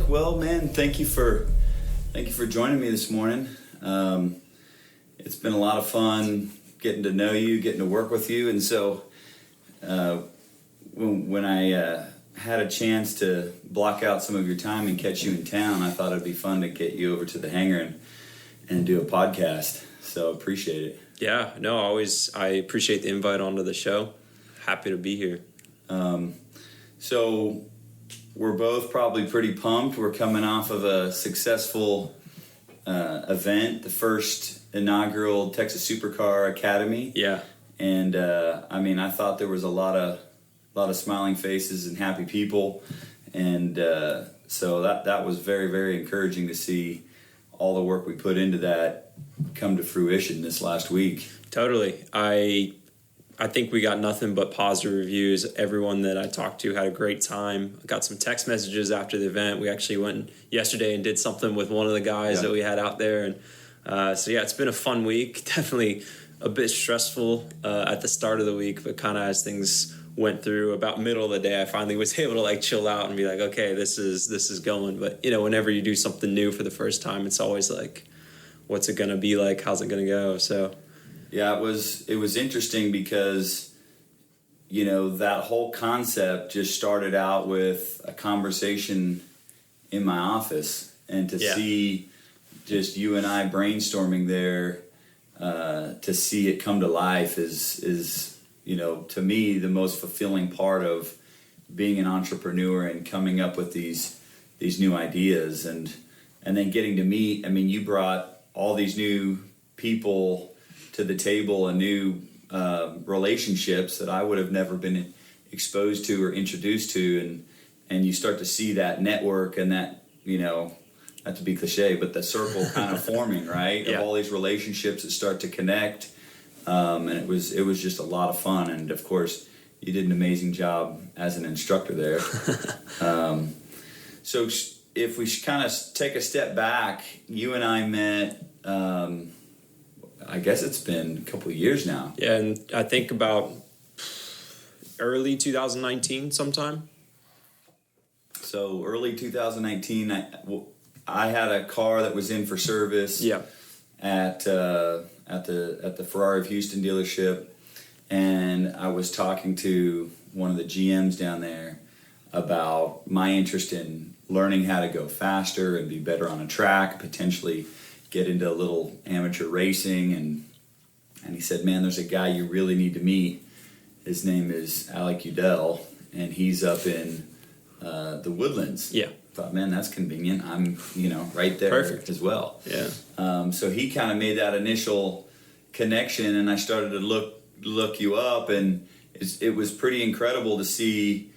Well, man, thank you for joining me this morning. It's been a lot of fun getting to know you, getting to work with you, and so when I had a chance to block out some of your time and catch you in town, I thought it'd be fun to get you over to the hangar and do a podcast. So appreciate it. Yeah, no, I appreciate the invite onto the show. Happy to be here. So we're both probably pretty pumped. We're coming off of a successful event, the first inaugural Texas Supercar Academy. Yeah. And I thought there was a lot of smiling faces and happy people, and so that was very, very encouraging to see all the work we put into that come to fruition this last week. Totally. I think we got nothing but positive reviews. Everyone that I talked to had a great time. I got some text messages after the event. We actually went yesterday and did something with one of the guys that we had out there. And so, it's been a fun week. Definitely a bit stressful at the start of the week, but kind of as things went through about middle of the day, I finally was able to chill out and be like, okay, this is going. But, whenever you do something new for the first time, it's always like, what's it going to be like? How's it going to go? So... Yeah, it was interesting because, that whole concept just started out with a conversation in my office, and to see just you and I brainstorming there, to see it come to life is to me the most fulfilling part of being an entrepreneur and coming up with these new ideas and then getting to meet. I mean, you brought all these new people to the table, and new relationships that I would have never been exposed to or introduced to, and you start to see that network and that, not to be cliche, but the circle kind of forming, right? Yeah. Of all these relationships that start to connect, and it was just a lot of fun. And of course, you did an amazing job as an instructor there. So if we kind of take a step back, you and I met. I guess it's been a couple of years now. Yeah, and I think about early 2019 sometime. So early 2019, I had a car that was in for service. Yeah. At the Ferrari of Houston dealership, and I was talking to one of the GMs down there about my interest in learning how to go faster and be better on a track, potentially get into a little amateur racing, and he said, man, there's a guy you really need to meet. His name is Alec Udell, and he's up in the Woodlands. Yeah. I thought, man, that's convenient. I'm, right there. Perfect. As well. Yeah. So he kind of made that initial connection, and I started to look you up, and it was pretty incredible to see,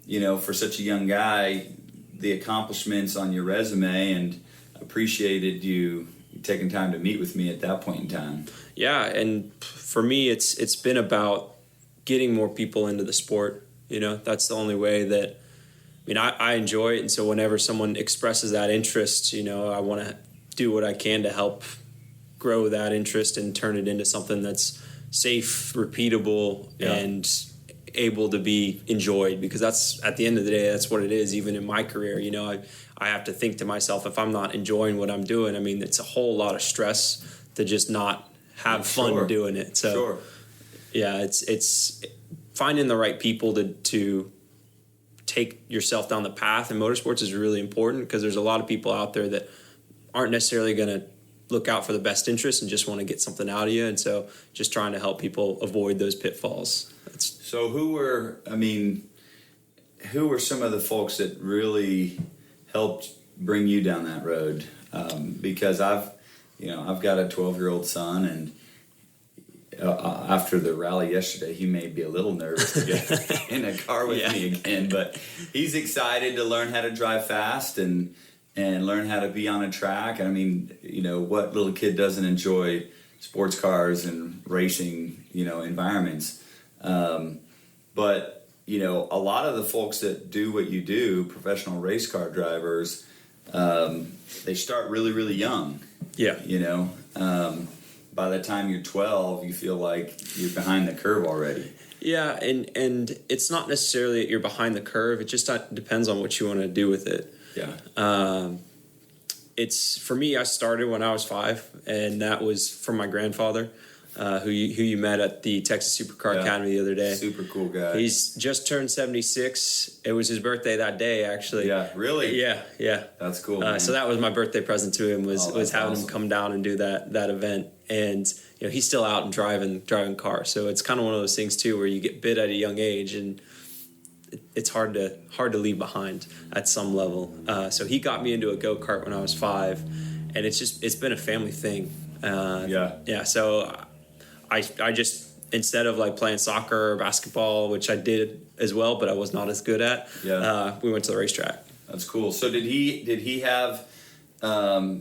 for such a young guy, the accomplishments on your resume, and appreciated you taking time to meet with me at that point in time. Yeah, and for me, it's been about getting more people into the sport. That's the only way that, I enjoy it, and so whenever someone expresses that interest, I want to do what I can to help grow that interest and turn it into something that's safe, repeatable, and able to be enjoyed, because that's, at the end of the day, that's what it is. Even in my career, I have to think to myself, if I'm not enjoying what I'm doing, it's a whole lot of stress to just not have fun doing it. So yeah, it's finding the right people to take yourself down the path, and motorsports is really important because there's a lot of people out there that aren't necessarily going to look out for the best interest and just want to get something out of you. And so just trying to help people avoid those pitfalls. So who were some of the folks that really helped bring you down that road? Because I've got a 12-year-old son, and after the rally yesterday, he may be a little nervous to get in a car with me again, but he's excited to learn how to drive fast and learn how to be on a track. What little kid doesn't enjoy sports cars and racing, environments? But a lot of the folks that do what you do, professional race car drivers, they start really, really young. Yeah. By the time you're 12, you feel like you're behind the curve already. Yeah, and it's not necessarily that you're behind the curve. It just depends on what you want to do with it. Yeah. It's for me. I started when I was 5, and that was from my grandfather, who you met at the Texas Supercar Academy the other day. Super cool guy. He's just turned 76. It was his birthday that day, actually. Yeah, really? Yeah. That's cool. So that was my birthday present to him was having awesome. him come down and do that event. And he's still out and driving cars. So it's kind of one of those things too where you get bit at a young age, and it's hard to leave behind at some level. So he got me into a go-kart when I was 5, and it's been a family thing. So I just, instead of like playing soccer or basketball, which I did as well, but I was not as good at, we went to the racetrack. That's cool. So did he have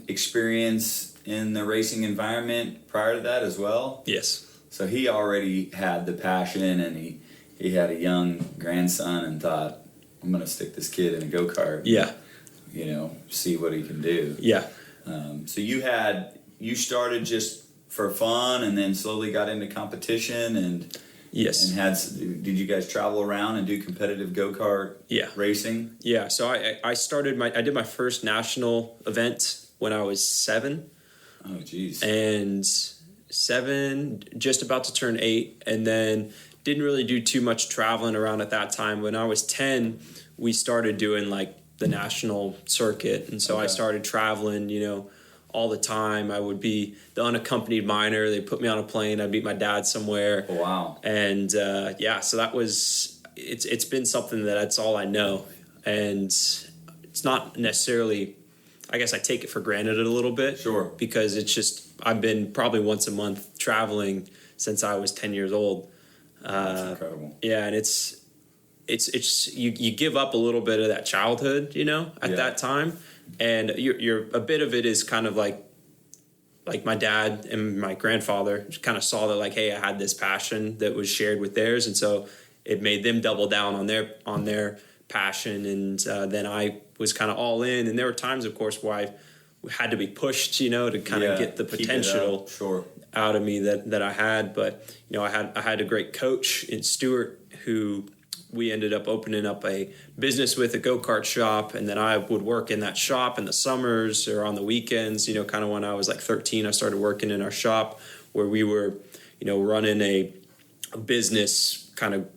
experience in the racing environment prior to that as well? Yes. So he already had the passion, and he had a young grandson and thought, I'm going to stick this kid in a go-kart. Yeah. See what he can do. Yeah. So you started just for fun, and then slowly got into competition, and yes. And did you guys travel around and do competitive go-kart racing? Yeah. So I did my first national event when I was 7. Oh, geez. And 7, just about to turn 8, and then didn't really do too much traveling around at that time. When I was 10, we started doing like the national circuit, and so I started traveling, all the time. I would be the unaccompanied minor. They put me on a plane. I'd meet my dad somewhere. Oh, wow. And so that was, it's been something that's all I know. And it's not necessarily, I guess I take it for granted a little bit. Sure. Because it's just, I've been probably once a month traveling since I was 10 years old. That's incredible. Yeah, and it's you give up a little bit of that childhood, at that time, and you're a bit of it is kind of like my dad and my grandfather kind of saw that, like, hey, I had this passion that was shared with theirs, and so it made them double down on their passion, and then I was kind of all in, and there were times, of course, where I had to be pushed, to kind of get the potential out of me that I had. But I had a great coach in Stuart who we ended up opening up a business with, a go-kart shop, and then I would work in that shop in the summers or on the weekends. Kind of when I was like 13, I started working in our shop where we were running a business kind of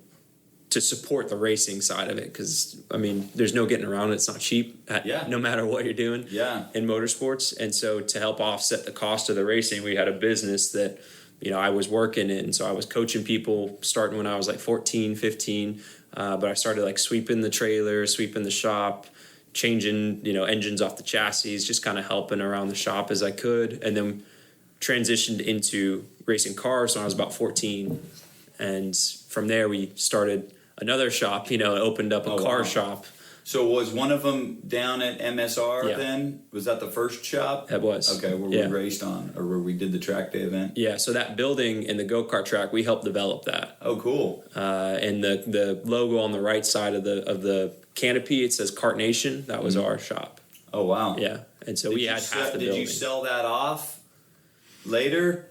to support the racing side of it, because there's no getting around it. It's not cheap no matter what you're doing in motorsports. And so to help offset the cost of the racing, we had a business that I was working in. So I was coaching people starting when I was like 14, 15, but I started like sweeping the trailer, sweeping the shop, changing engines off the chassis, just kind of helping around the shop as I could, and then transitioned into racing cars when I was about 14. And from there we started another shop, opened up a car shop. So was one of them down at MSR then? Was that the first shop? It was. Okay, where we raced on, or where we did the track day event? Yeah, so that building and the go-kart track, we helped develop that. Oh, cool. And the logo on the right side of the canopy, it says Kart Nation. That was our shop. Oh, wow. Yeah, and so we had half the building. Did you sell that off later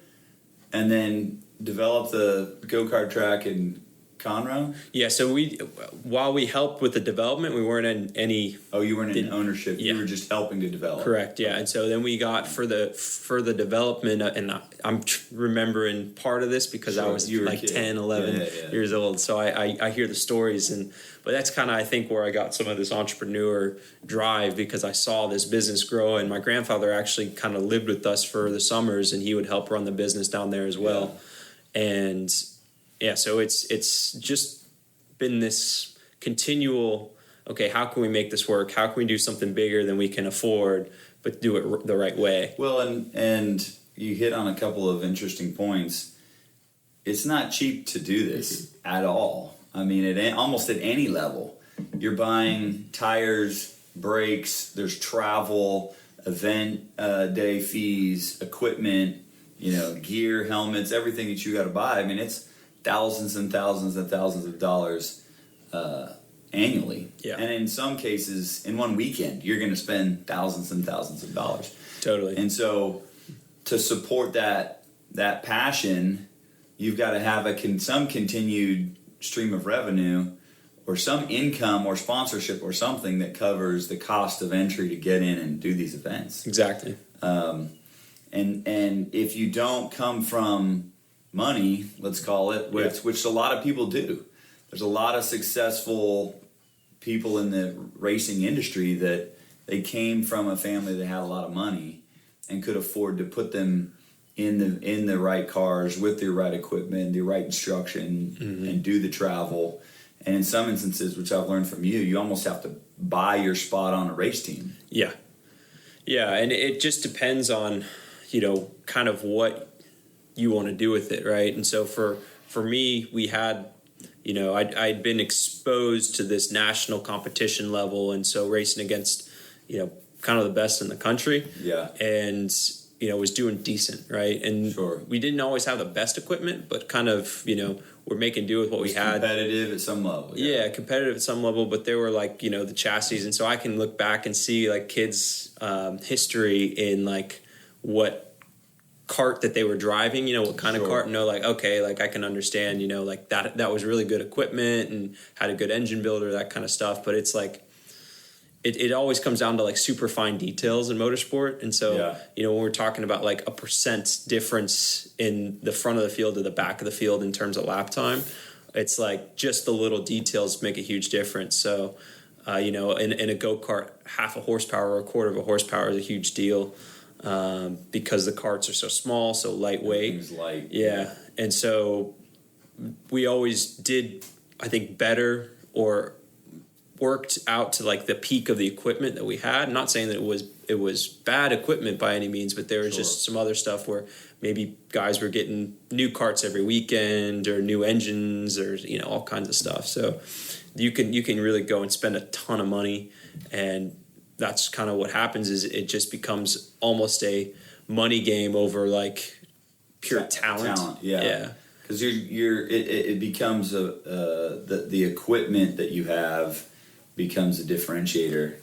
and then develop the go-kart track in Conroe? Yeah, so while we helped with the development, we weren't in any. Oh, you weren't in ownership. You were just helping to develop. Correct. Yeah, and so then we got for the development, and I'm remembering part of this because I was like 10, 11 years old. So I hear the stories, but that's kind of, I think, where I got some of this entrepreneur drive, because I saw this business grow, and my grandfather actually kind of lived with us for the summers, and he would help run the business down there as well, and. Yeah, so it's just been this continual, okay, how can we make this work? How can we do something bigger than we can afford, but do it the right way? Well, and you hit on a couple of interesting points. It's not cheap to do this at all. Almost at any level. You're buying tires, brakes, there's travel, event day fees, equipment, gear, helmets, everything that you got to buy. It's thousands and thousands and thousands of dollars annually. Yeah. And in some cases, in one weekend, you're going to spend thousands and thousands of dollars. Totally. And so to support that passion, you've got to have some continued stream of revenue, some income or sponsorship or something that covers the cost of entry to get in and do these events. Exactly. And if you don't come from money, let's call it, which a lot of people do. There's a lot of successful people in the racing industry that they came from a family that had a lot of money and could afford to put them in the right cars with the right equipment, the right instruction, and do the travel. And in some instances, which I've learned from you, you almost have to buy your spot on a race team. Yeah. Yeah, and it just depends on, you know, kind of what you want to do with it, right? And so for me, we had, you know, I'd been exposed to this national competition level, and so racing against, you know, kind of the best in the country. Yeah. And, you know, was doing decent, right? And we didn't always have the best equipment, but kind of, you know, we're making do with what we had. Competitive at some level. Yeah, competitive at some level, but they were like, you know, the chassis. And so I can look back and see like kids' history in like what cart that they were driving, you know, what kind of cart, and know like, okay, like I can understand, you know, like that was really good equipment and had a good engine builder, that kind of stuff. But it's like, it always comes down to like super fine details in motorsport. And so, you know, when we're talking about like a % difference in the front of the field to the back of the field in terms of lap time, it's like just the little details make a huge difference. So, you know, in a go-kart, half a horsepower or a quarter of a horsepower is a huge deal because the carts are so small, so lightweight. Everything's light. Yeah. And so we always did, I think, better or worked out to like the peak of the equipment that we had. Not saying that it was bad equipment by any means, but there was just some other stuff where maybe guys were getting new carts every weekend or new engines or, you know, all kinds of stuff. So you can really go and spend a ton of money, and that's kind of what happens is it just becomes almost a money game over like pure talent. Yeah. Because it becomes the equipment that you have becomes a differentiator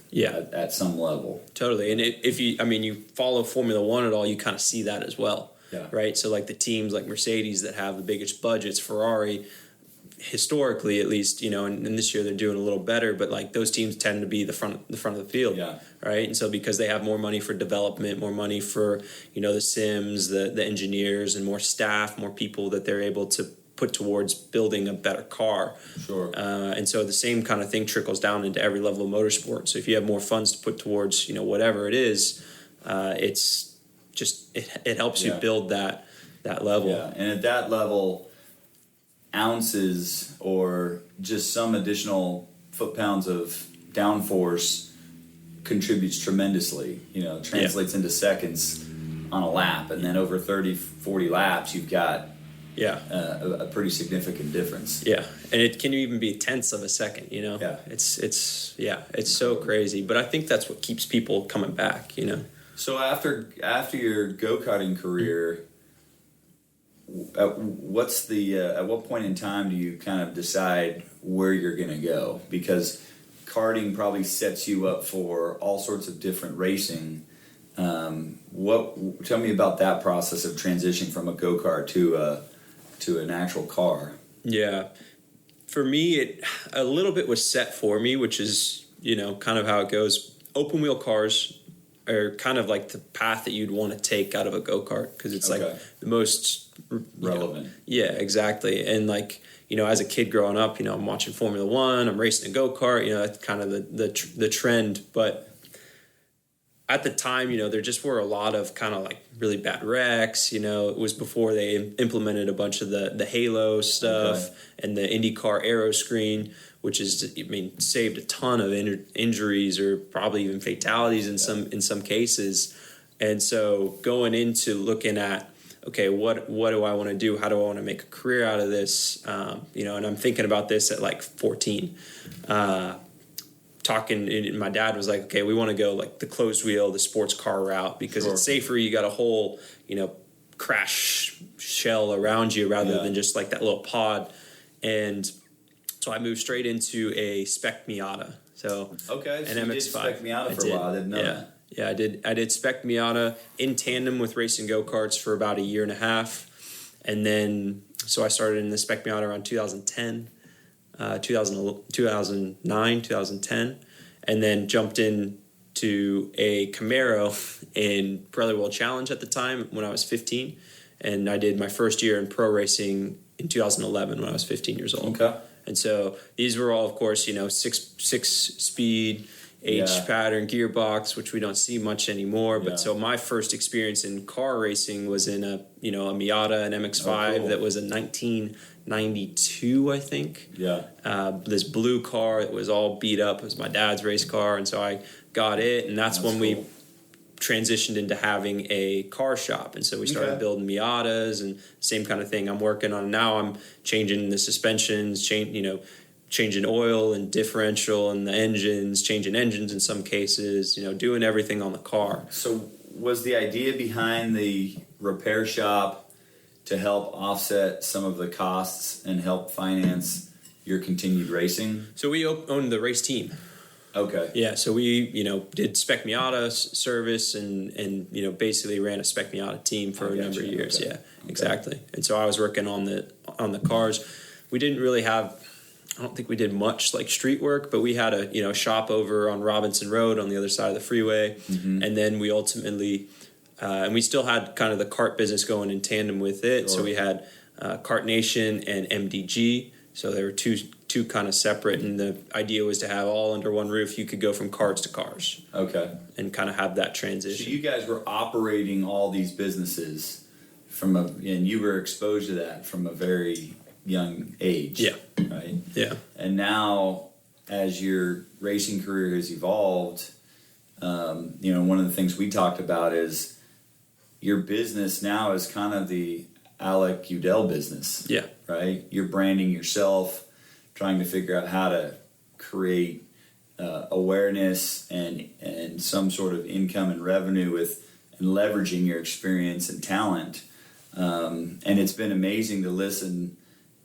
at some level. Totally. And if you follow Formula One at all, you kind of see that as well. Yeah. Right. So like the teams like Mercedes that have the biggest budgets, Ferrari, historically at least, you know, and this year they're doing a little better, but like those teams tend to be the front of the field. Yeah. Right. And so because they have more money for development, more money for, you know, the sims, the engineers, and more staff, more people that they're able to put towards building a better car. Sure. And so the same kind of thing trickles down into every level of motorsport. So if you have more funds to put towards, you know, whatever it is, it's just, it helps you build that level. Yeah. And at that level, ounces or just some additional foot-pounds of downforce contributes tremendously. You know, translates into seconds on a lap. And then over 30, 40 laps, you've got a pretty significant difference. Yeah, and it can even be tenths of a second, you know? Yeah. It's so crazy. But I think that's what keeps people coming back, you know? So after your go-karting career, at what point in time do you kind of decide where you're going to go? Because karting probably sets you up for all sorts of different racing. Tell me about that process of transitioning from a go-kart to an actual car. Yeah. For me, a little bit was set for me, which is, you know, kind of how it goes. Open wheel cars are kind of like the path that you'd want to take out of a go-kart because it's like the most relevant. Know, yeah, exactly. And like, you know, as a kid growing up, you know, I'm watching Formula One, I'm racing a go-kart, you know, that's kind of the trend. But at the time, you know, there just were a lot of kind of like really bad wrecks. You know, it was before they implemented a bunch of the Halo stuff and the IndyCar Aero screen, which is, I mean, saved a ton of injuries or probably even fatalities in some cases. And so going into looking at, okay, what do I want to do? How do I want to make a career out of this? You know, and I'm thinking about this at like 14. Talking, and my dad was like, okay, we want to go like the closed wheel, the sports car route because it's safer. You got a whole, you know, crash shell around you rather than just like that little pod. And so I moved straight into a spec Miata. So an MX-5. Did spec Miata for a while. I didn't know that. Yeah, I did spec Miata in tandem with racing go-karts for about a year and a half. And then, so I started in the spec Miata around 2010. 2009, 2010, and then jumped into a Camaro in Pirelli World Challenge at the time when I was 15. And I did my first year in pro racing in 2011 when I was 15 years old. Okay. And so these were all, of course, six speed, H pattern gearbox, which we don't see much anymore. But so my first experience in car racing was in a Miata, an MX-5 that was a 1992, I think. Yeah. This blue car that was all beat up. It was my dad's race car, and so I got it, and that's when we transitioned into having a car shop. And so we started building Miatas and same kind of thing I'm working on now. I'm changing the suspensions, changing oil and differential and the engines, changing engines in some cases, doing everything on the car. So was the idea behind the repair shop to help offset some of the costs and help finance your continued racing? So we owned the race team. Okay. Yeah, so we, did Spec Miata service and basically ran a Spec Miata team for a number of years. Okay. Yeah, exactly. And so I was working on the cars. We didn't really have, I don't think we did much like street work, but we had a shop over on Robinson Road on the other side of the freeway. Mm-hmm. And then we ultimately, and we still had kind of the kart business going in tandem with it. Sure. So we had Kart Nation and MDG. So they were two kind of separate, and the idea was to have all under one roof. You could go from karts to cars. Okay. And kind of have that transition. So you guys were operating all these businesses and you were exposed to that from a very young age. Yeah. Right? Yeah. And now, as your racing career has evolved, one of the things we talked about is your business now is kind of the Alec Udell business. Yeah. Right? You're branding yourself, trying to figure out how to create awareness and some sort of income and revenue and leveraging your experience and talent. And it's been amazing to listen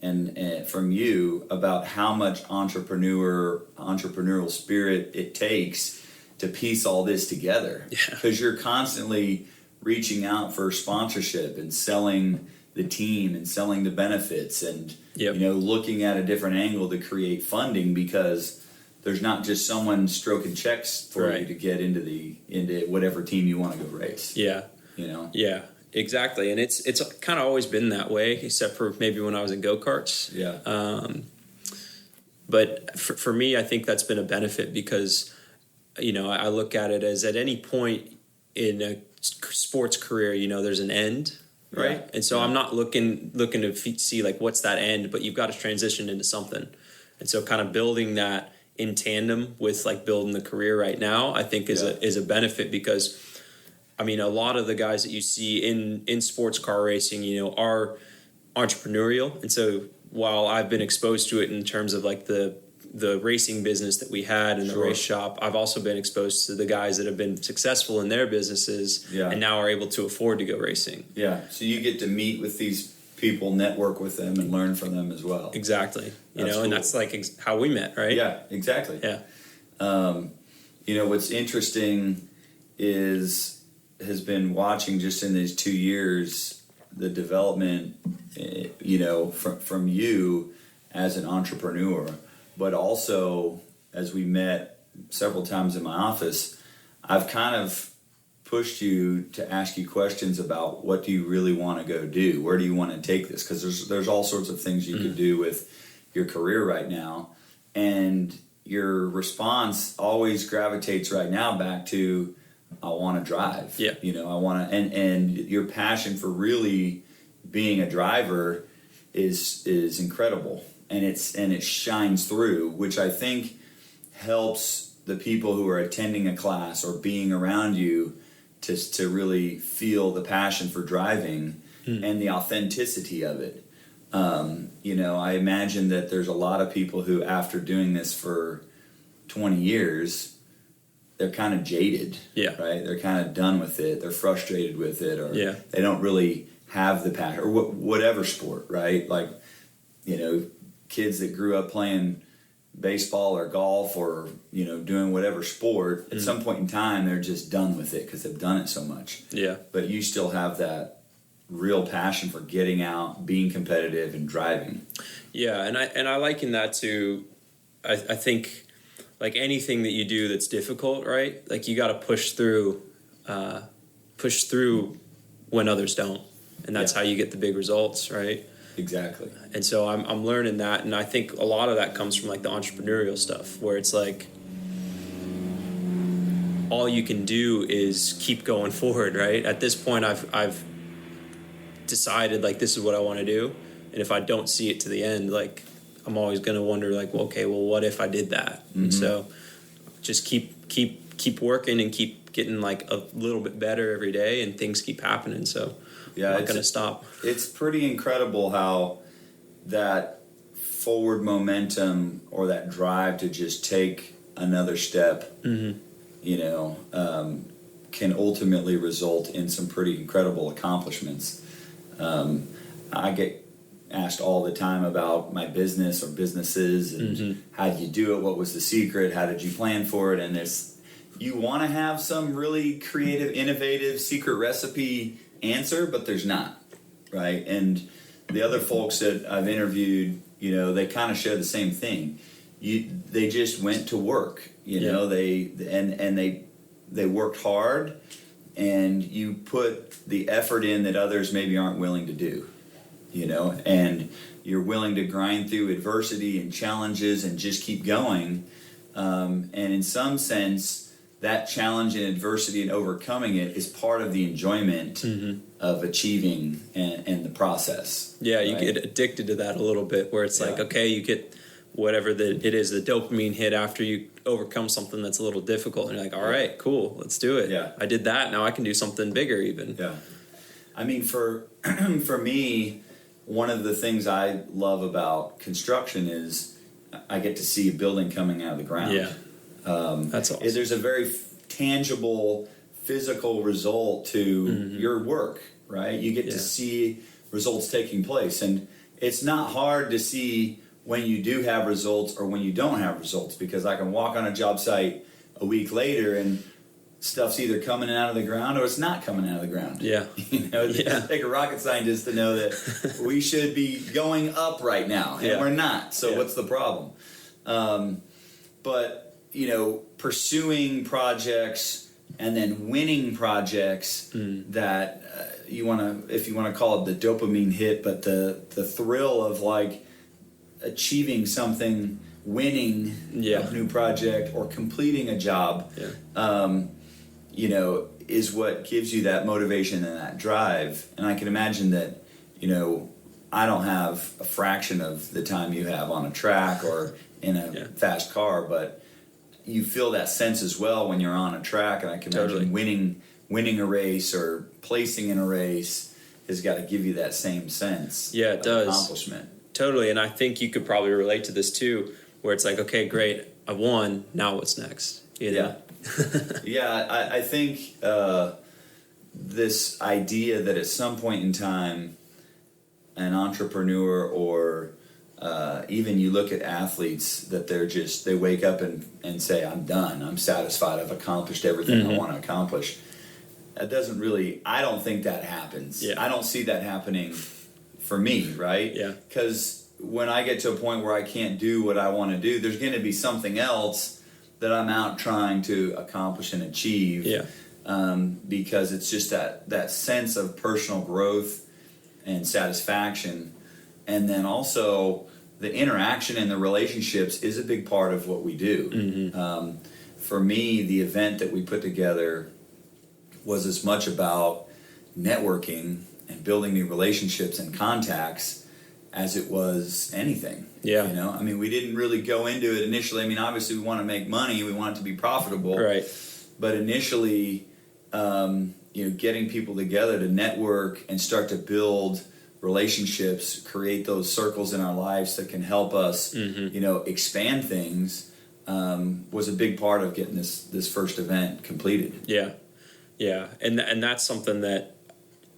and from you about how much entrepreneurial spirit it takes to piece all this together. Because you're constantly reaching out for sponsorship and selling the team and selling the benefits and looking at a different angle to create funding, because there's not just someone stroking checks for you to get into whatever team you want to go race. Yeah. Yeah, exactly. And it's kind of always been that way, except for maybe when I was in go-karts. Yeah. But for me, I think that's been a benefit because, I look at it as at any point in a sports career, there's an end. Right. Yeah. And so I'm not looking to see like what's that end, but you've got to transition into something. And so kind of building that in tandem with like building the career right now, I think is a benefit, because a lot of the guys that you see in sports car racing, are entrepreneurial. And so while I've been exposed to it in terms of like the racing business that we had in the race shop, I've also been exposed to the guys that have been successful in their businesses and now are able to afford to go racing. Yeah. So you get to meet with these people, network with them, and learn from them as well. Exactly. Cool. And that's like how we met, right? Yeah, exactly. Yeah. What's interesting has been watching just in these 2 years, the development, from you as an entrepreneur. But also, as we met several times in my office, I've kind of pushed you to ask you questions about what do you really want to go do? Where do you want to take this? Because there's all sorts of things you could do with your career right now. And your response always gravitates right now back to, I want to drive. Yeah. I want to, and your passion for really being a driver is incredible. And it shines through, which I think helps the people who are attending a class or being around you to really feel the passion for driving and the authenticity of it. I imagine that there's a lot of people who, after doing this for 20 years, they're kind of jaded. Yeah. Right? They're kind of done with it. They're frustrated with it, or they don't really have the passion, or whatever sport, right? Like, kids that grew up playing baseball or golf or doing whatever sport, at some point in time they're just done with it because they've done it so much. Yeah. But you still have that real passion for getting out, being competitive, and driving. Yeah, and I liken that to, I think, like anything that you do that's difficult, right? Like you got to push through when others don't, and that's how you get the big results, right? Exactly. And so I'm learning that, and I think a lot of that comes from like the entrepreneurial stuff, where it's like all you can do is keep going forward, right? At this point, I've decided like this is what I want to do, and if I don't see it to the end, like I'm always going to wonder like, well, okay, well, what if I did that? Mm-hmm. And so just keep working and keep getting like a little bit better every day, and things keep happening. So I'm not going to stop. It's pretty incredible how that forward momentum or that drive to just take another step, you know, can ultimately result in some pretty incredible accomplishments. I get asked all the time about my business or businesses and how did you do it? What was the secret? How did you plan for it? And you want to have some really creative, innovative secret recipe answer, but there's not, right? And the other folks that I've interviewed, you know, they kind of share the same thing. They just went to work, you know, they worked hard, and you put the effort in that others maybe aren't willing to do, you know, and you're willing to grind through adversity and challenges and just keep going. And in some sense, that challenge and adversity and overcoming it is part of the enjoyment of achieving and the process. Yeah, right? You get addicted to that a little bit, where it's like, okay, you get whatever it is, the dopamine hit after you overcome something that's a little difficult, and you're like, all right, cool, let's do it. Yeah. I did that, now I can do something bigger even. Yeah. I mean, for me, one of the things I love about construction is I get to see a building coming out of the ground. Yeah. That's awesome. There's a very tangible, physical result to your work, right? You get to see results taking place. And it's not hard to see when you do have results or when you don't have results, because I can walk on a job site a week later and stuff's either coming out of the ground or it's not coming out of the ground. Yeah. You know, it doesn't take a rocket scientist to know that we should be going up right now, and we're not. So what's the problem? But you know, pursuing projects and then winning projects that you want to, if you want to call it the dopamine hit, but the thrill of like achieving something, winning a new project or completing a job, you know, is what gives you that motivation and that drive. And I can imagine that, you know, I don't have a fraction of the time you have on a track or in a fast car, but you feel that sense as well when you're on a track, and I can imagine winning a race or placing in a race has got to give you that same sense. Yeah, it does. Accomplishment. Totally, and I think you could probably relate to this too, where it's like, okay, great, I won. Now what's next? You know? Yeah. I think this idea that at some point in time, an entrepreneur or even you look at athletes that they wake up and say, I'm done, I'm satisfied, I've accomplished everything I want to accomplish. That doesn't really, I don't think that happens. I don't see that happening for me, right? Yeah. Because when I get to a point where I can't do what I want to do, there's going to be something else that I'm out trying to accomplish and achieve. Because it's just that sense of personal growth and satisfaction. And then also the interaction and the relationships is a big part of what we do. For me, the event that we put together was as much about networking and building new relationships and contacts as it was anything. You know, I mean, we didn't really go into it initially. I mean, obviously we want to make money, we want it to be profitable. Right. But initially, you know, getting people together to network and start to build relationships, create those circles in our lives that can help us, you know, expand things, was a big part of getting this first event completed. Yeah, and that's something that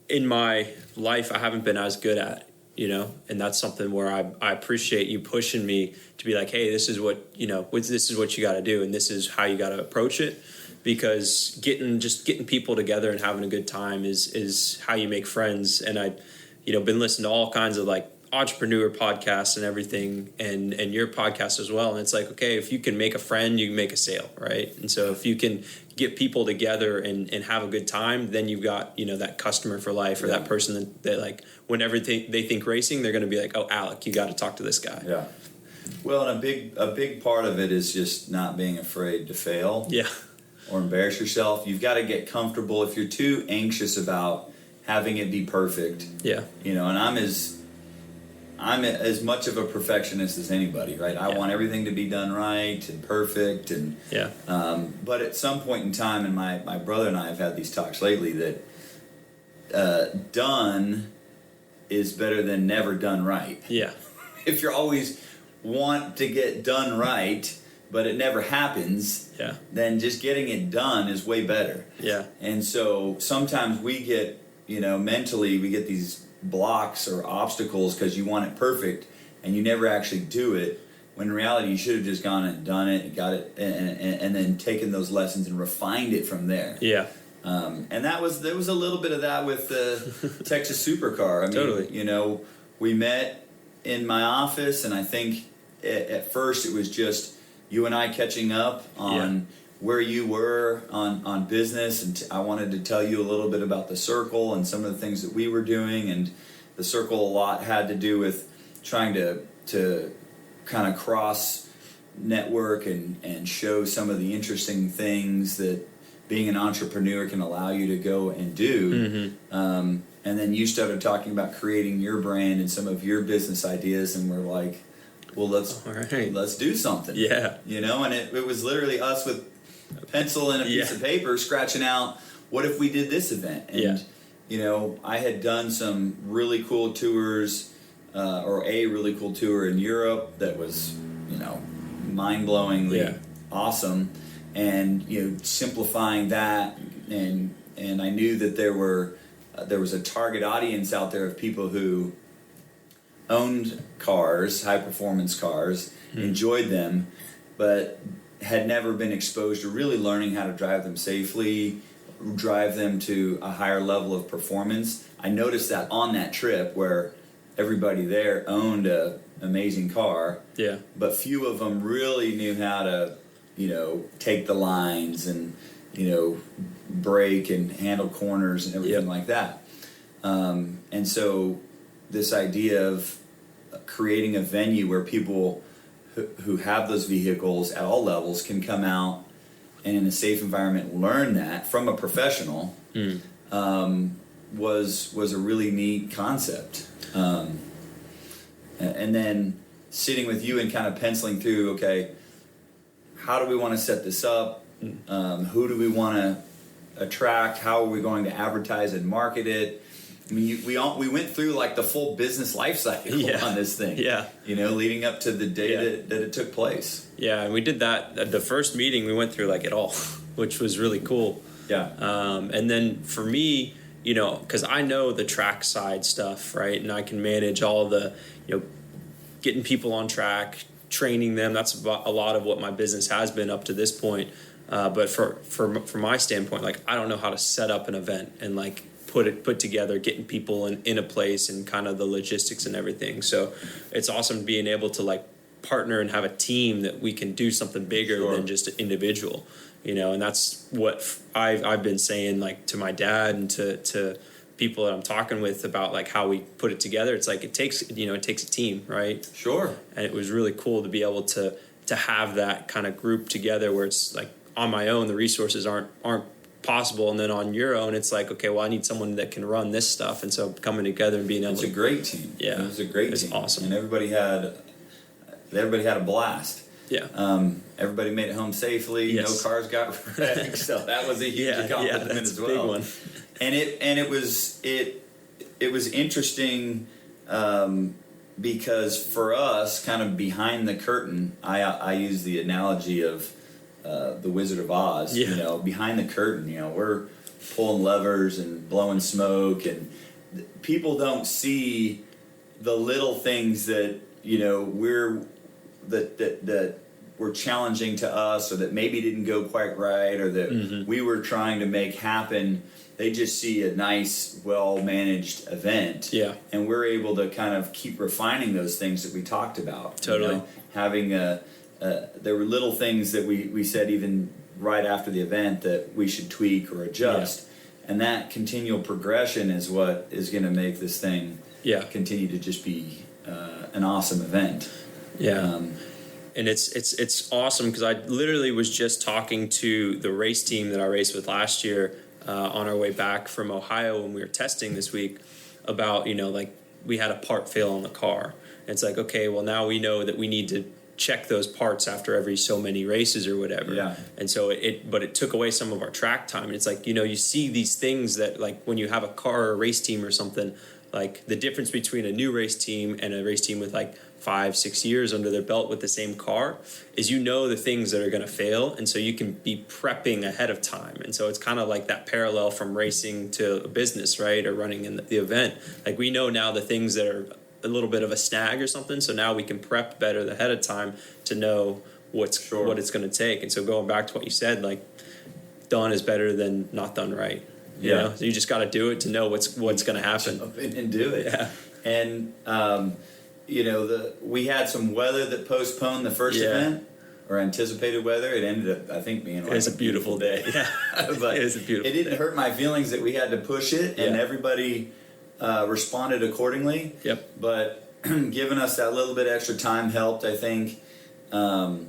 in my life I haven't been as good at, you know, and that's something where I appreciate you pushing me to be like, hey, this is what, you know, this is what you got to do, and this is how you got to approach it. because getting people together and having a good time is how you make friends. And I, been listening to all kinds of like entrepreneur podcasts and everything, and your podcast as well. And it's like, okay, if you can make a friend, you can make a sale, right? And so if you can get people together and have a good time, then you've got, that customer for life, or that person that like, whenever they think racing, they're going to be like, oh, Alec, you got to talk to this guy. Yeah. Well, and a big part of it is just not being afraid to fail. Yeah. Or embarrass yourself. You've got to get comfortable. If you're too anxious about having it be perfect. Yeah. And I'm as much of a perfectionist as anybody, right? I want everything to be done right and perfect, and but at some point in time, and my brother and I have had these talks lately, that done is better than never done right. Yeah. If you're always want to get done right, but it never happens, then just getting it done is way better. Yeah. And so sometimes we get, mentally we get these blocks or obstacles because you want it perfect and you never actually do it, when in reality you should have just gone and done it, got it, and then taken those lessons and refined it from there. Yeah. And there was a little bit of that with the Texas Supercar. I mean, totally. We met in my office, and I think at first it was just you and I catching up on where you were on business, and I wanted to tell you a little bit about the Serkel and some of the things that we were doing. And the Serkel a lot had to do with trying to kind of cross network and show some of the interesting things that being an entrepreneur can allow you to go and do. Mm-hmm. And then you started talking about creating your brand and some of your business ideas, and we're like, well, let's do something. Yeah. And it was literally us with a pencil and a piece of paper scratching out, what if we did this event? And, I had done some really cool tours, or a really cool tour in Europe that was, mind-blowingly awesome. And, simplifying that, and I knew that there was a target audience out there of people who owned cars, high-performance cars, enjoyed them, but had never been exposed to really learning how to drive them safely, drive them to a higher level of performance. I noticed that on that trip where everybody there owned an amazing car, but few of them really knew how to, take the lines and, brake and handle corners and everything like that. And so this idea of creating a venue where people who have those vehicles at all levels can come out and in a safe environment learn that from a professional was a really neat concept. And then sitting with you and kind of penciling through, okay, how do we want to set this up? Who do we want to attract? How are we going to advertise and market it? I mean, we went through like the full business life cycle on this thing. Yeah. Leading up to the day that it took place. Yeah, and we did that at the first meeting. We went through like it all, which was really cool. Yeah. And then for me, because I know the track side stuff, right? And I can manage all the, getting people on track, training them. That's a lot of what my business has been up to this point. But from my standpoint, like I don't know how to set up an event and like put together, getting people in a place and kind of the logistics and everything. So it's awesome being able to like partner and have a team that we can do something bigger than just an individual, and that's what I've been saying like to my dad and to people that I'm talking with about like how we put it together. It's like it takes a team, right? Sure. And it was really cool to be able to have that kind of group together where it's like on my own the resources aren't possible, and then on your own it's like, okay, well I need someone that can run this stuff, and so coming together and being able to... It's a great team. Yeah. It was a great team. Awesome. And everybody had a blast. Yeah. Everybody made it home safely. Yes. No cars got wrecked, so that was a huge accomplishment as well. Big one. And it was interesting because for us, kind of behind the curtain, I use the analogy of the Wizard of Oz. Behind the curtain, we're pulling levers and blowing smoke, and people don't see the little things that we're were challenging to us, or that maybe didn't go quite right, or that we were trying to make happen. They just see a nice, well-managed event. Yeah. And we're able to kind of keep refining those things that we talked about. Totally. You know, having there were little things that we said even right after the event that we should tweak or adjust. Yeah. And that continual progression is what is going to make this thing continue to just be an awesome event. Yeah. And it's awesome because I literally was just talking to the race team that I raced with last year on our way back from Ohio when we were testing this week about, like we had a part fail on the car. And it's like, okay, well now we know that we need to check those parts after every so many races or whatever. Yeah. And so it took away some of our track time. And it's like, you see these things that like when you have a car or a race team or something, like the difference between a new race team and a race team with like 5-6 years under their belt with the same car is the things that are going to fail, and so you can be prepping ahead of time. And so it's kind of like that parallel from racing to a business, right, or running in the event. Like we know now the things that are a little bit of a snag or something, so now we can prep better ahead of time to know what it's going to take. And so going back to what you said, like done is better than not done right. You know? So you just got to do it to know what's going to happen. Jump in and do it. Yeah. And we had some weather that postponed the first event, or anticipated weather. It ended up, I think, being like a beautiful day. Yeah, but it was a beautiful. It didn't hurt my feelings that we had to push it, and everybody responded accordingly. Yep. But giving us that little bit extra time helped, I think, to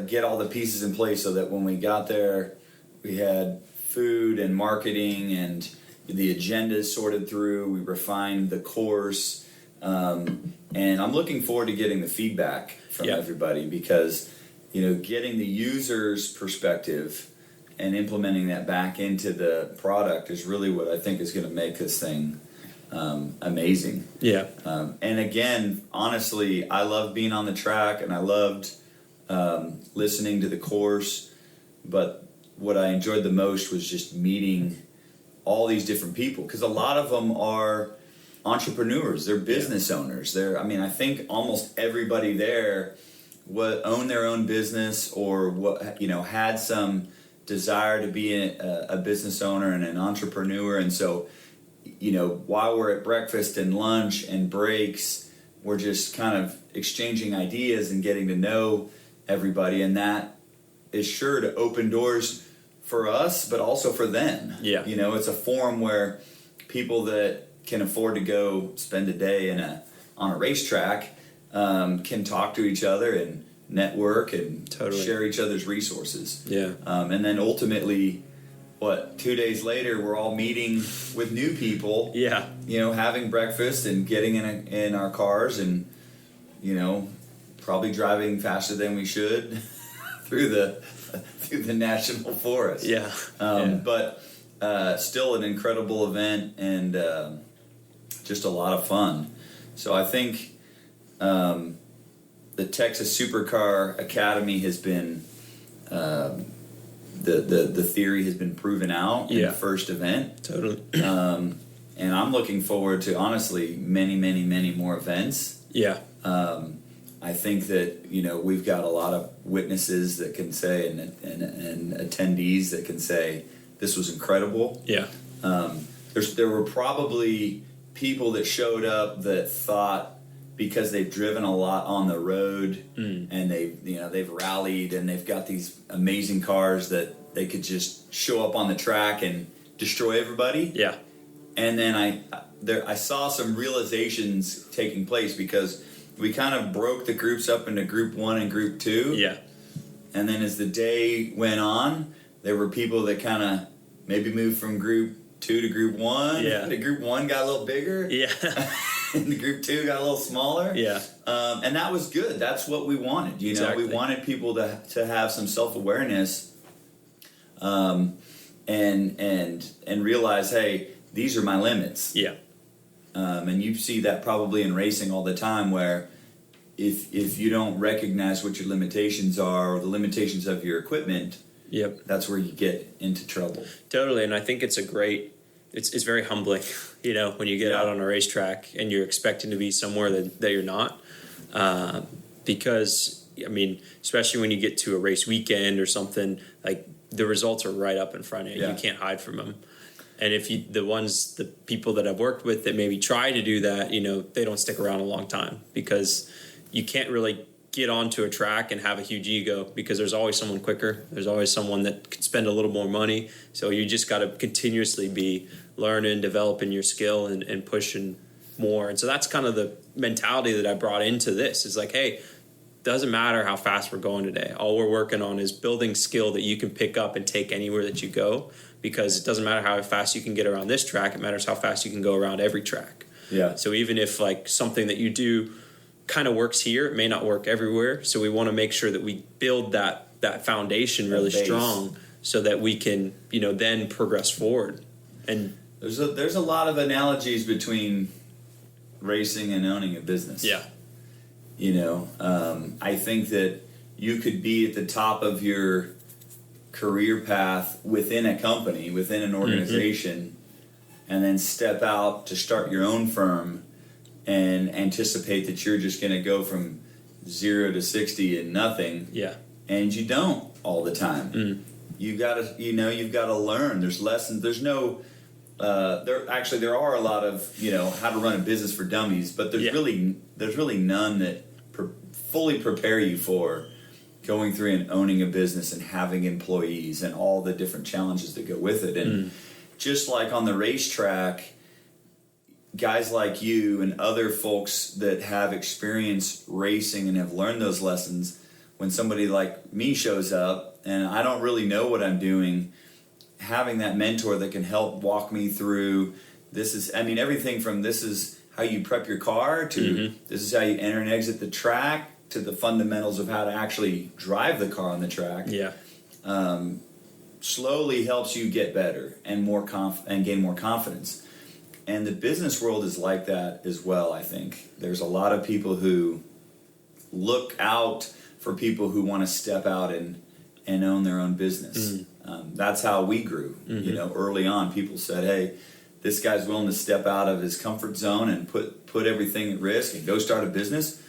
get all the pieces in place so that when we got there, we had food and marketing and the agenda is sorted through. We refined the course, and I'm looking forward to getting the feedback from everybody, because getting the user's perspective and implementing that back into the product is really what I think is going to make this thing amazing. Yeah. And again, honestly, I love being on the track, and I loved listening to the course, but what I enjoyed the most was just meeting all these different people, because a lot of them are entrepreneurs, they're business owners. I think almost everybody there owned their own business, or had some desire to be a business owner and an entrepreneur. And so, while we're at breakfast and lunch and breaks, we're just kind of exchanging ideas and getting to know everybody, and that is sure to open doors for us, but also for them. Yeah. It's a forum where people that can afford to go spend a day on a racetrack can talk to each other and network and share each other's resources. Yeah. And then ultimately, 2 days later, we're all meeting with new people. Yeah. Having breakfast and getting in our cars and, probably driving faster than we should through the national forest. Yeah. But still an incredible event, and just a lot of fun. So I think the Texas Supercar Academy has been the theory has been proven out in the first event. Totally. And I'm looking forward to, honestly, many, many, many more events. Yeah. I think that we've got a lot of witnesses that can say, and attendees that can say this was incredible. Yeah. There were probably people that showed up that thought, because they've driven a lot on the road and they've rallied and they've got these amazing cars, that they could just show up on the track and destroy everybody. Yeah. And then I saw some realizations taking place, because we kind of broke the groups up into group 1 and group 2. Yeah. And then as the day went on, there were people that kind of maybe moved from group 2 to group 1. Yeah. The group 1 got a little bigger. Yeah. And the group 2 got a little smaller. Yeah. And that was good. That's what we wanted. Exactly. We wanted people to have some self-awareness, and realize, hey, these are my limits. Yeah. And you see that probably in racing all the time, where if you don't recognize what your limitations are, or the limitations of your equipment, that's where you get into trouble. Totally. And I think it's it's very humbling, when you get out on a racetrack and you're expecting to be somewhere that you're not. because, I mean, especially when you get to a race weekend or something, like the results are right up in front of you. You can't hide from them. And if the people that I've worked with that maybe try to do that, they don't stick around a long time, because you can't really get onto a track and have a huge ego, because there's always someone quicker. There's always someone that can spend a little more money. So you just got to continuously be learning, developing your skill and pushing more. And so that's kind of the mentality that I brought into this, is like, hey, doesn't matter how fast we're going today. All we're working on is building skill that you can pick up and take anywhere that you go, because it doesn't matter how fast you can get around this track. It matters how fast you can go around every track. Yeah. So even if like something that you do kind of works here, it may not work everywhere. So we want to make sure that we build that foundation really strong, so that we can, then progress forward. And there's a lot of analogies between racing and owning a business. Yeah. I think that you could be at the top of your career path within a company, within an organization, and then step out to start your own firm and anticipate that you're just going to go from 0 to 60 and nothing. Yeah. And you don't all the time. You got to, you've got to learn. There's lessons. There's no, there are a lot of, how to run a business for dummies, but there's really none that fully prepare you for going through and owning a business and having employees and all the different challenges that go with it. And just like on the racetrack, guys like you and other folks that have experience racing and have learned those lessons, when somebody like me shows up and I don't really know what I'm doing, having that mentor that can help walk me through everything from this is how you prep your car to this is how you enter and exit the track to the fundamentals of how to actually drive the car on the track. Yeah. Slowly helps you get better and and gain more confidence. And the business world is like that as well, I think. There's a lot of people who look out for people who want to step out and own their own business. That's how we grew. Early on, people said, hey, this guy's willing to step out of his comfort zone and put everything at risk and go start a business.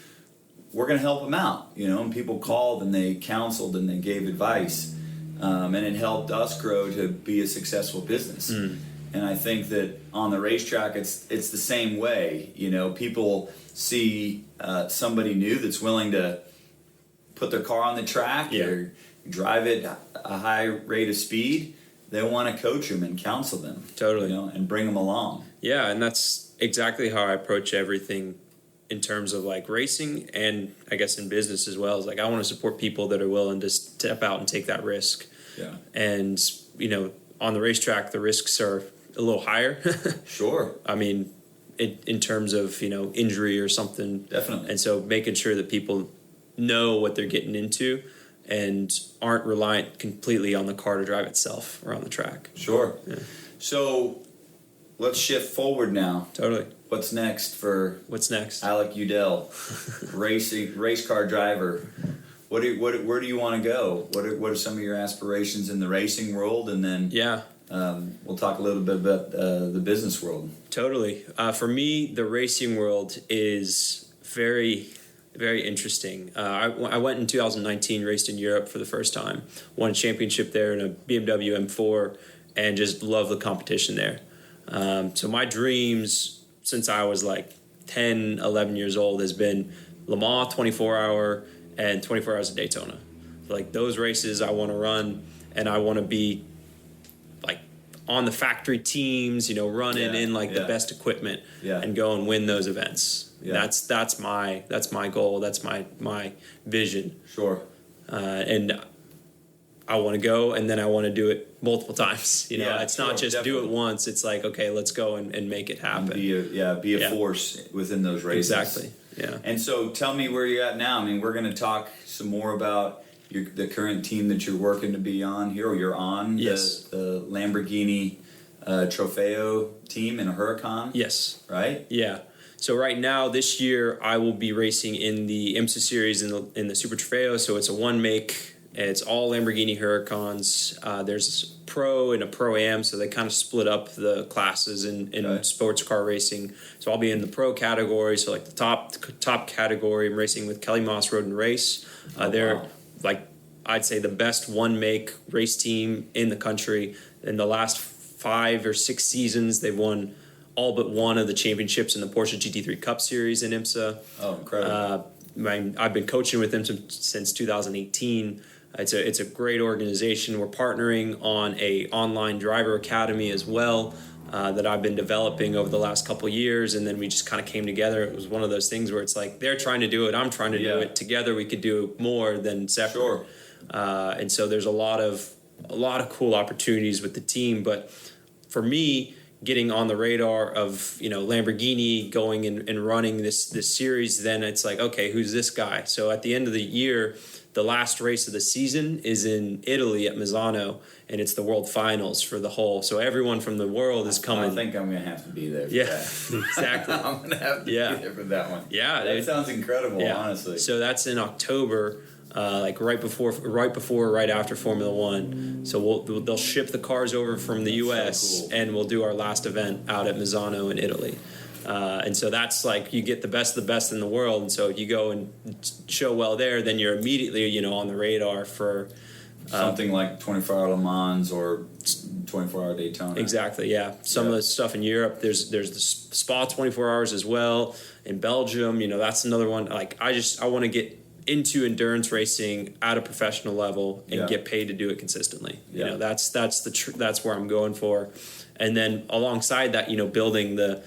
We're going to help him out. And people called and they counseled and they gave advice. And it helped us grow to be a successful business. And I think that on the racetrack, it's the same way. People see somebody new that's willing to put their car on the track or drive it a high rate of speed. They want to coach them and counsel them. Totally. And bring them along. Yeah, and that's exactly how I approach everything in terms of like racing, and I guess in business as well. Is like I want to support people that are willing to step out and take that risk. Yeah. And on the racetrack, the risks are a little higher. Sure. I mean, in terms of injury or something. Definitely. And so making sure that people know what they're getting into and aren't reliant completely on the car to drive itself around the track. Sure. Yeah. So let's shift forward now. Totally. What's next for Alec Udell, race car driver? Where do you want to go? What are some of your aspirations in the racing world? And then we'll talk a little bit about the business world. Totally. For me, the racing world is very, very interesting. I went in 2019, raced in Europe for the first time, won a championship there in a BMW M4, and just love the competition there. So my dreams since I was like 10, 11 years old has been Le Mans 24-hour and 24 Hours of Daytona. Like those races I want to run, and I want to be like on the factory teams, running in like the best equipment and go and win those events. Yeah. That's my goal. That's my vision. Sure. And I want to go, and then I want to do it multiple times. It's not just do it once. It's like, okay, let's go and make it happen. And be a force within those races. Exactly. Yeah. And so tell me where you're at now. I mean, we're going to talk some more about the current team that you're working to be on here, or you're on. Yes. The Lamborghini Trofeo team in a Huracan. Yes. Right? Yeah. So right now, this year, I will be racing in the IMSA series in the Super Trofeo. So it's a one-make It's all Lamborghini Huracans. There's a pro and a pro-am, so they kind of split up the classes in sports car racing. So I'll be in the pro category, so like the top category. I'm racing with Kelly Moss Road and Race. They're like, I'd say, the best one-make race team in the country. In the last 5 or 6 seasons, they've won all but one of the championships in the Porsche GT3 Cup Series in IMSA. Oh, incredible. I've been coaching with them since 2018. It's a great organization. We're partnering on a online driver academy as well that I've been developing over the last couple of years, and then we just kind of came together. It was one of those things where it's like they're trying to do it, I'm trying to do it. Together we could do more than separate. Sure. And so there's a lot of cool opportunities with the team. But for me, getting on the radar of Lamborghini going and running this series, then it's like, okay, who's this guy? So at the end of the year, the last race of the season is in Italy at Misano, and it's the World Finals for the whole. So everyone from the world is coming. I think I'm going to have to be there for that. Exactly. I'm going to have to be there for that one. Yeah, that sounds incredible, honestly. So that's in October. Like right after Formula One. So they'll ship the cars over from the U.S. so cool. And we'll do our last event out at Misano in Italy. And so that's like you get the best of the best in the world. And so if you go and show well there, then you're immediately on the radar for something like 24-hour Le Mans or 24-hour Daytona. Exactly, yeah. Some of the stuff in Europe, there's the Spa 24 hours as well. In Belgium, that's another one. Like I want to get into endurance racing at a professional level and get paid to do it consistently. That's where I'm going for. And then alongside that, building the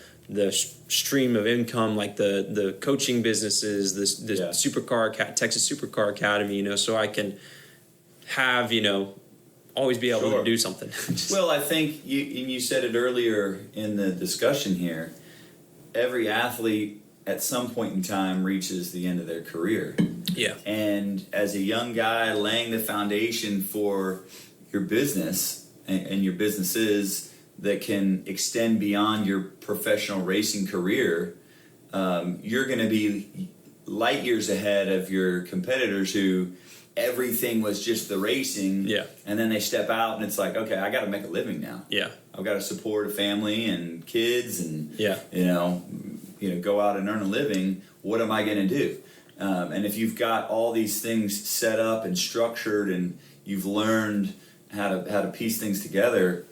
stream of income, like the coaching businesses, the supercar Texas Supercar Academy, so I can have always be able to do something. Well, I think you said it earlier in the discussion here. Every athlete at some point in time reaches the end of their career. Yeah. And as a young guy laying the foundation for your business and your businesses that can extend beyond your professional racing career, you're going to be light years ahead of your competitors who everything was just the racing. Yeah. And then they step out and it's like, okay, I got to make a living now. Yeah. I've got to support a family and kids and, go out and earn a living. What am I going to do? And if you've got all these things set up and structured and you've learned how to piece things together,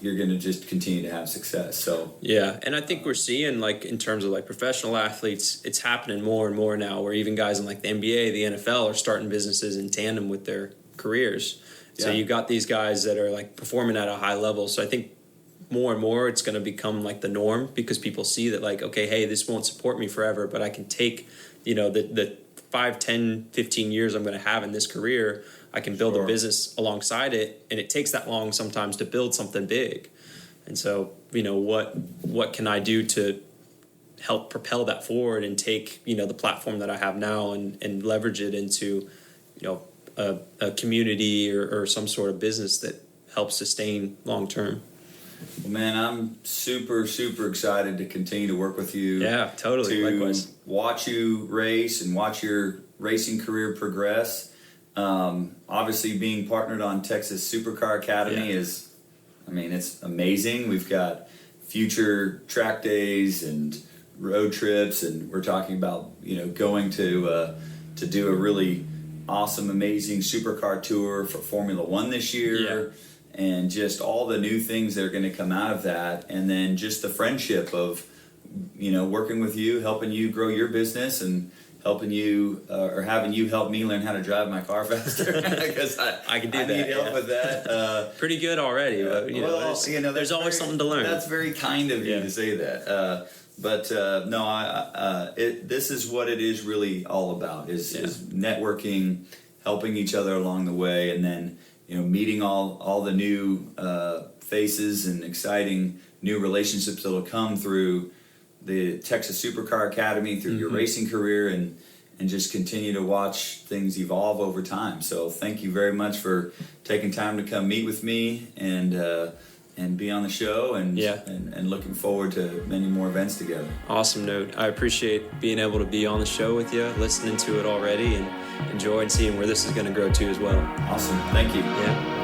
you're going to just continue to have success. So yeah, and I think we're seeing, like, in terms of like professional athletes, it's happening more and more now, where even guys in like the NBA, the NFL are starting businesses in tandem with their careers. So you've got these guys that are like performing at a high level. So I think more and more it's going to become like the norm, because people see that, like, okay, hey, this won't support me forever, but I can take the 5, 10, 15 years I'm going to have in this career, I can build a business alongside it, and it takes that long sometimes to build something big. And so, what can I do to help propel that forward and take, the platform that I have now and leverage it into, a community or some sort of business that helps sustain long term. Well, man, I'm super, super excited to continue to work with you. Yeah, totally. Likewise. Watch you race and watch your racing career progress. Obviously, being partnered on Texas Supercar Academy is, it's amazing. We've got future track days and road trips, and we're talking about, going to do a really awesome, amazing supercar tour for Formula One this year. Yeah. And just all the new things that are going to come out of that, and then just the friendship of, working with you, helping you grow your business, and helping you or having you help me learn how to drive my car faster, because I need help with that. Pretty good already, but there's always something to learn. That's very kind of you to say that. This is what it is really all about: is networking, helping each other along the way, and then meeting all the new faces and exciting new relationships that will come through the Texas Supercar Academy, through your racing career, and just continue to watch things evolve over time. So thank you very much for taking time to come meet with me and and be on the show, and, Yeah. and looking forward to many more events together. Awesome, note. I appreciate being able to be on the show with you, listening to it already, and enjoying seeing where this is going to grow to as well. Awesome. Thank you. Yeah.